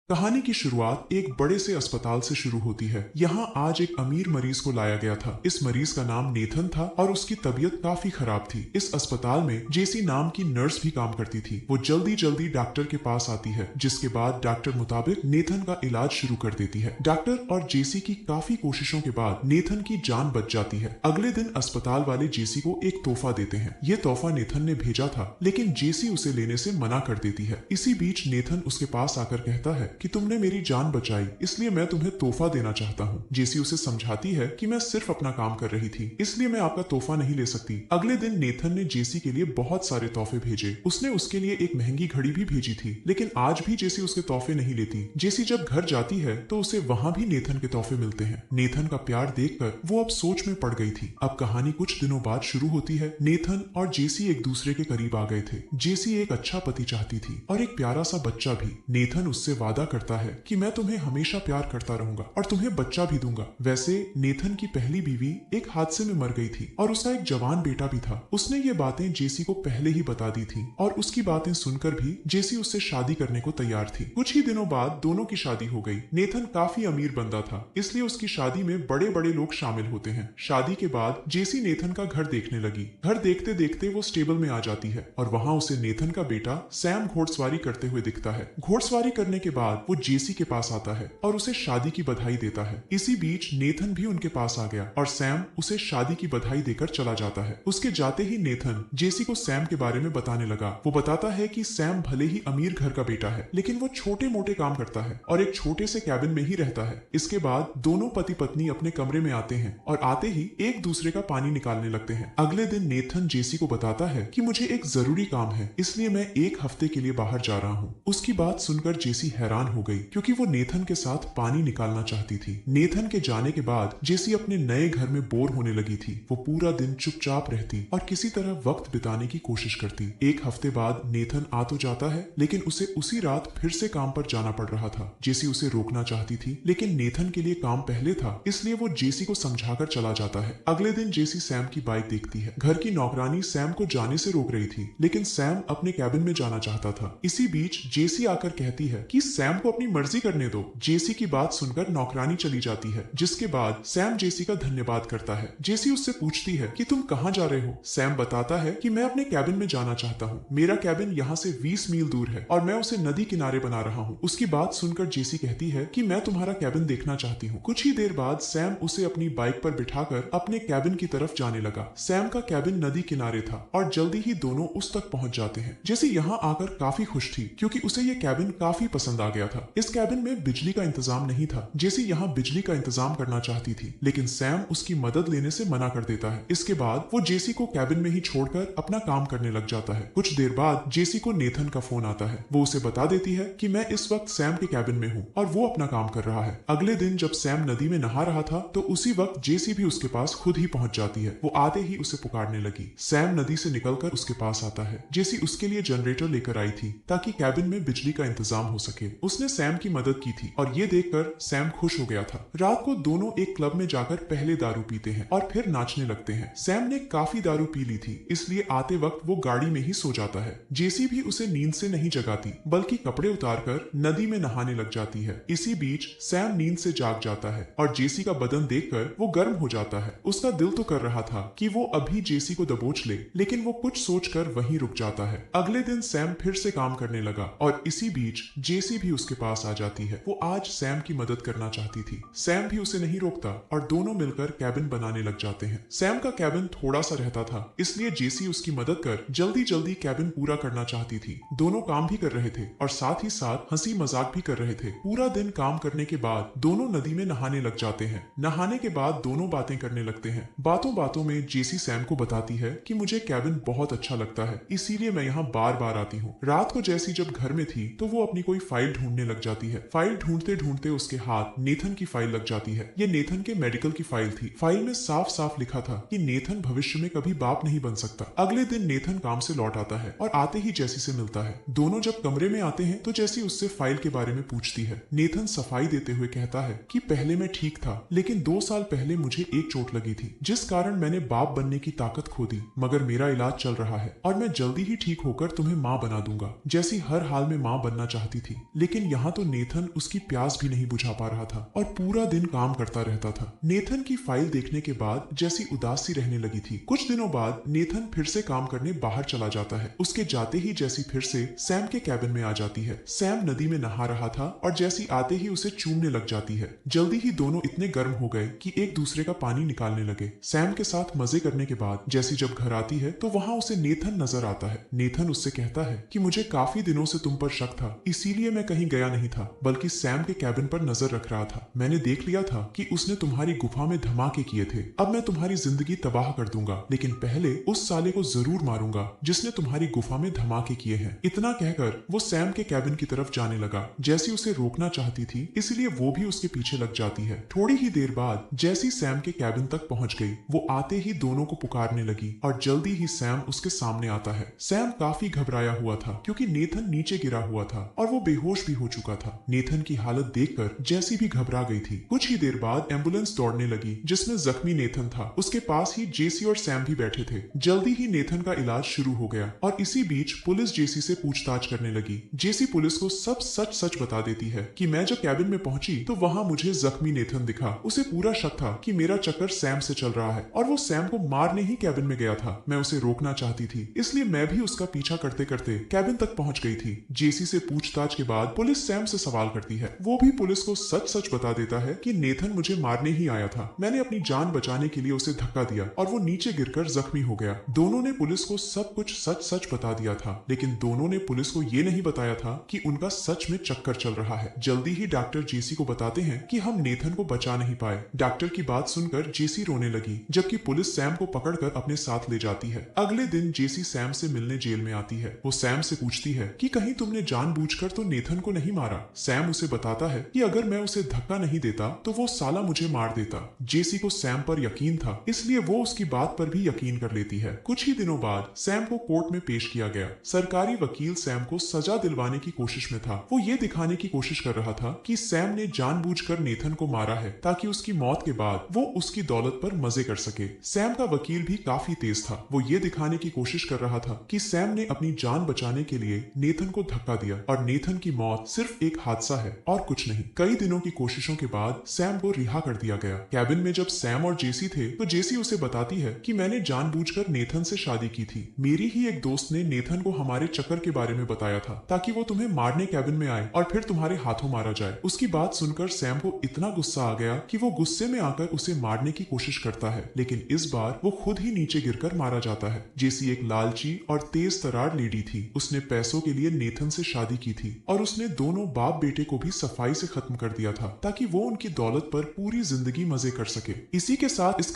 कहानी की शुरुआत एक बड़े से अस्पताल से शुरू होती है। यहाँ आज एक अमीर मरीज को लाया गया था। इस मरीज का नाम नेथन था और उसकी तबीयत काफी खराब थी। इस अस्पताल में जेसी नाम की नर्स भी काम करती थी। वो जल्दी जल्दी डॉक्टर के पास आती है, जिसके बाद डॉक्टर मुताबिक नेथन का इलाज शुरू कर देती है। डॉक्टर और जेसी की काफी कोशिशों के बाद नेथन की जान बच जाती है। अगले दिन अस्पताल वाले जेसी को एक तोहफा देते हैं। ये तोहफा नेथन ने भेजा था, लेकिन जेसी उसे लेने से मना कर देती है। इसी बीच नेथन उसके पास आकर कहता है कि तुमने मेरी जान बचाई, इसलिए मैं तुम्हें तोहफा देना चाहता हूँ। जेसी उसे समझाती है कि मैं सिर्फ अपना काम कर रही थी, इसलिए मैं आपका तोहफा नहीं ले सकती। अगले दिन नेथन ने जेसी के लिए बहुत सारे तोहफे भेजे। उसने उसके लिए एक महंगी घड़ी भी भेजी थी, लेकिन आज भी जेसी उसके तोहफे नहीं लेती। जेसी जब घर जाती है तो उसे वहां भी नेथन के तोहफे मिलते हैं। नेथन का प्यार देखकर वो अब सोच में पड़ गई थी। अब कहानी कुछ दिनों बाद शुरू होती है। नेथन और जेसी एक दूसरे के करीब आ गए थे। जेसी एक अच्छा पति चाहती थी और एक प्यारा सा बच्चा भी। नेथन उससे वादा करता है कि मैं तुम्हें हमेशा प्यार करता रहूंगा और तुम्हें बच्चा भी दूंगा। वैसे नेथन की पहली बीवी एक हादसे में मर गई थी और उसका एक जवान बेटा भी था। उसने ये बातें जेसी को पहले ही बता दी थी और उसकी बातें सुनकर भी जेसी उससे शादी करने को तैयार थी। कुछ ही दिनों बाद दोनों की शादी हो गई। नेथन काफी अमीर बंदा था, इसलिए उसकी शादी में बड़े बड़े लोग शामिल होते हैं। शादी के बाद जेसी नेथन का घर देखने लगी। घर देखते देखते वो स्टेबल में आ जाती है और वहां उसे नेथन का बेटा सैम घोड़सवारी करते हुए दिखता है। घोड़सवारी करने के बाद वो जेसी के पास आता है और उसे शादी की बधाई देता है। इसी बीच नेथन भी उनके पास आ गया और सैम उसे शादी की बधाई देकर चला जाता है। उसके जाते ही नेथन जेसी को सैम के बारे में बताने लगा। वो बताता है कि सैम भले ही अमीर घर का बेटा है, लेकिन वो छोटे मोटे काम करता है और एक छोटे से कैबिन में ही रहता है। इसके बाद दोनों पति पत्नी अपने कमरे में आते हैं और आते ही एक दूसरे का पानी निकालने लगते हैं। अगले दिन नेथन जेसी को बताता है कि मुझे एक जरूरी काम है, इसलिए मैं एक हफ्ते के लिए बाहर जा रहा हूँ। उसकी बात सुनकर जेसी हैरान हो गई, क्योंकि वो नेथन के साथ पानी निकालना चाहती थी। नेथन के जाने के बाद जेसी अपने नए घर में बोर होने लगी थी। वो पूरा दिन चुपचाप रहती और किसी तरह वक्त बिताने की कोशिश करती। एक हफ्ते बाद नेथन आ तो जाता है, लेकिन उसे उसी रात फिर से काम पर जाना पड़ रहा था। जेसी उसे रोकना चाहती थी, लेकिन नेथन के लिए काम पहले था, इसलिए वो जेसी को समझाकर चला जाता है। अगले दिन जेसी सैम की बाइक देखती है। घर की नौकरानी सैम को जाने से रोक रही थी, लेकिन सैम अपने कैबिन में जाना चाहता था। इसी बीच जेसी आकर कहती है कि सैम को अपनी मर्जी करने दो। जेसी की बात सुनकर नौकरानी चली जाती है, जिसके बाद सैम जेसी का धन्यवाद करता है। जेसी उससे पूछती है कि तुम कहाँ जा रहे हो। सैम बताता है कि मैं अपने कैबिन में जाना चाहता हूँ। मेरा कैबिन यहाँ से 20 मील दूर है और मैं उसे नदी किनारे बना रहा हूँ। उसकी बात सुनकर जेसी कहती है कि मैं तुम्हारा कैबिन देखना चाहती हूँ। कुछ ही देर बाद सैम उसे अपनी बाइक पर बिठाकर अपने कैबिन की तरफ जाने लगा। सैम का कैबिन नदी किनारे था और जल्दी ही दोनों उस तक पहुंच जाते हैं। जेसी यहाँ आकर काफी खुश थी, क्योंकि उसे ये कैबिन काफी पसंद आ गया था। इस कैबिन में बिजली का इंतजाम नहीं था। जेसी यहाँ बिजली का इंतजाम करना चाहती थी, लेकिन सैम उसकी मदद लेने से मना कर देता है। इसके बाद वो जेसी को कैबिन में ही छोड़कर अपना काम करने लग जाता है। कुछ देर बाद जेसी को नेथन का फोन आता है। वो उसे बता देती है कि मैं इस वक्त सैम के कैबिन में हूँ और वो अपना काम कर रहा है। अगले दिन जब सैम नदी में नहा रहा था, तो उसी वक्त जेसी भी उसके पास खुद ही पहुंच जाती है। वो आते ही उसे पुकारने लगी। सैम नदी से निकलकर उसके पास आता है। जेसी उसके लिए जनरेटर लेकर आई थी, ताकि कैबिन में बिजली का इंतजाम हो सके। उसने सैम की मदद की थी और ये देखकर सैम खुश हो गया था। रात को दोनों एक क्लब में जाकर पहले दारू पीते हैं और फिर नाचने लगते हैं। सैम ने काफी दारू पी ली थी, इसलिए आते वक्त वो गाड़ी में ही सो जाता है। जेसी भी उसे नींद से नहीं जगाती, बल्कि कपड़े उतारकर नदी में नहाने लग जाती है। इसी बीच सैम नींद से जाग जाता है और जेसी का बदन देखकर वो गर्म हो जाता है। उसका दिल तो कर रहा था कि वो अभी जेसी को दबोच ले, लेकिन वो कुछ सोचकर वहीं रुक जाता है। अगले दिन सैम फिर से काम करने लगा और इसी बीच जेसी भी उसके पास आ जाती है। वो आज सैम की मदद करना चाहती थी। सैम भी उसे नहीं रोकता और दोनों मिलकर कैबिन बनाने लग जाते हैं। सैम का कैबिन थोड़ा सा रहता था, इसलिए जेसी उसकी मदद कर जल्दी जल्दी कैबिन पूरा करना चाहती थी। दोनों काम भी कर रहे थे और साथ ही साथ हंसी मजाक भी कर रहे थे। पूरा दिन काम करने के बाद दोनों नदी में नहाने लग जाते हैं। नहाने के बाद दोनों बातें करने लगते हैं। बातों बातों में जेसी सैम को बताती है कि मुझे कैबिन बहुत अच्छा लगता है, इसीलिए मैं यहाँ बार बार आती हूँ। रात को जेसी जब घर में थी तो वो अपनी कोई फाइल ढूंढने लग जाती है। फाइल ढूंढते ढूंढते उसके हाथ नेथन की फाइल लग जाती है। ये नेथन के मेडिकल की फाइल थी। फाइल में साफ साफ लिखा था कि नेथन भविष्य में कभी बाप नहीं बन सकता। अगले दिन नेथन काम से लौट आता है और आते ही जेसी से मिलता है। दोनों जब कमरे में आते हैं तो जेसी उससे फाइल के बारे में पूछती है। नेथन सफाई देते हुए कहता है कि पहले मैं ठीक था, लेकिन 2 साल पहले मुझे एक चोट लगी थी, जिस कारण मैंने बाप बनने की ताकत खो दी। मगर मेरा इलाज चल रहा है और मैं जल्दी ही ठीक होकर तुम्हें माँ बना दूंगा। जेसी हर हाल में माँ बनना चाहती थी, लेकिन लेकिन यहाँ तो नेथन उसकी प्यास भी नहीं बुझा पा रहा था और पूरा दिन काम करता रहता था। नेथन की फाइल देखने के बाद जैसी उदास सी रहने लगी थी। कुछ दिनों बाद नेथन फिर से काम करने बाहर चला जाता है। उसके जाते ही जैसी फिर से सैम के कैबिन में आ जाती है। सैम नदी में नहा रहा था और जैसी आते ही उसे चूमने लग जाती है। जल्दी ही दोनों इतने गर्म हो गए कि एक दूसरे का पानी निकालने लगे। सैम के साथ मजे करने के बाद जैसी जब घर आती है तो वहां उसे नेथन नजर आता है। नेथन उससे कहता है कि मुझे काफी दिनों से तुम पर शक था, इसीलिए मैं कहीं गया नहीं था, बल्कि सैम के कैबिन पर नजर रख रहा था। मैंने देख लिया था कि उसने तुम्हारी गुफा में धमाके किए थे। अब मैं तुम्हारी जिंदगी तबाह कर दूंगा, लेकिन पहले उस साले को जरूर मारूंगा जिसने तुम्हारी गुफा में धमाके किए हैं। इतना कहकर वो सैम के कैबिन की तरफ जाने लगा। जैसी उसे रोकना चाहती थी, इसलिए वो भी उसके पीछे लग जाती है। थोड़ी ही देर बाद जैसी सैम के कैबिन तक पहुंच गई, वो आते ही दोनों को पुकारने लगी और जल्दी ही सैम उसके सामने आता है। सैम काफी घबराया हुआ था क्योंकि नेथन नीचे गिरा हुआ था और वो बेहोश भी हो चुका था। नेथन की हालत देखकर जैसी भी घबरा गई थी। कुछ ही देर बाद एम्बुलेंस दौड़ने लगी जिसमें जख्मी नेथन था। उसके पास ही जेसी और सैम भी बैठे थे। जल्दी ही नेथन का इलाज शुरू हो गया और इसी बीच पुलिस जेसी से पूछताछ करने लगी। जेसी पुलिस को सब सच सच बता देती है कि मैं जब कैबिन में पहुंची तो वहां मुझे जख्मी नेथन दिखा। उसे पूरा शक था कि मेरा चक्कर सैम से चल रहा है और वो सैम को मारने ही कैबिन में गया था। मैं उसे रोकना चाहती थी, इसलिए मैं भी उसका पीछा करते करते कैबिन तक पहुंच गई थी। जेसी से पूछताछ के बाद पुलिस सैम से सवाल करती है। वो भी पुलिस को सच सच बता देता है कि नेथन मुझे मारने ही आया था। मैंने अपनी जान बचाने के लिए उसे धक्का दिया और वो नीचे गिरकर जख्मी हो गया। दोनों ने पुलिस को सब कुछ सच सच बता दिया था, लेकिन दोनों ने पुलिस को ये नहीं बताया था कि उनका सच में चक्कर चल रहा है। जल्दी ही डॉक्टर जेसी को बताते हैं कि हम नेथन को बचा नहीं पाए। डॉक्टर की बात सुनकर जेसी रोने लगी, जबकि पुलिस सैम को पकड़कर अपने साथ ले जाती है। अगले दिन जेसी सैम से मिलने जेल में आती है। वो सैम से पूछती है कि कहीं तुमने जानबूझकर तो नेथन को नहीं मारा। सैम उसे बताता है कि अगर मैं उसे धक्का नहीं देता तो वो साला मुझे मार देता। जेसी को सैम पर यकीन था, इसलिए वो उसकी बात पर भी यकीन कर लेती है। कुछ ही दिनों बाद सैम को कोर्ट में पेश किया गया। सरकारी वकील सैम को सजा दिलवाने की कोशिश में था। वो ये दिखाने की कोशिश कर रहा था कि सैम ने जानबूझकर नेथन को मारा है ताकि उसकी मौत के बाद वो उसकी दौलत पर मजे कर सके। सैम का वकील भी काफी तेज था। वो ये दिखाने की कोशिश कर रहा था कि सैम ने अपनी जान बचाने के लिए नेथन को धक्का दिया और नेथन की मौत सिर्फ एक हादसा है और कुछ नहीं। कई दिनों की कोशिशों के बाद सैम को रिहा कर दिया गया। कैबिन में जब सैम और जेसी थे तो जेसी उसे बताती है कि मैंने जानबूझकर नेथन से शादी की थी। मेरी ही एक दोस्त ने नेथन को हमारे चक्कर के बारे में बताया था ताकि वो तुम्हें मारने कैबिन में आए और फिर तुम्हारे हाथों मारा जाए। उसकी बात सुनकर सैम को इतना गुस्सा आ गया कि वो गुस्से में आकर उसे मारने की कोशिश करता है, लेकिन इस बार वो खुद ही नीचे गिरकर मारा जाता है। जेसी एक लालची और तेज तरार लेडी थी। उसने पैसों के लिए नेथन से शादी की थी और उसने दोनों बाप बेटे को भी सफाई से खत्म कर दिया था ताकि वो उनकी दौलत पर पूरी जिंदगी मजे कर सके। इसी के साथ इस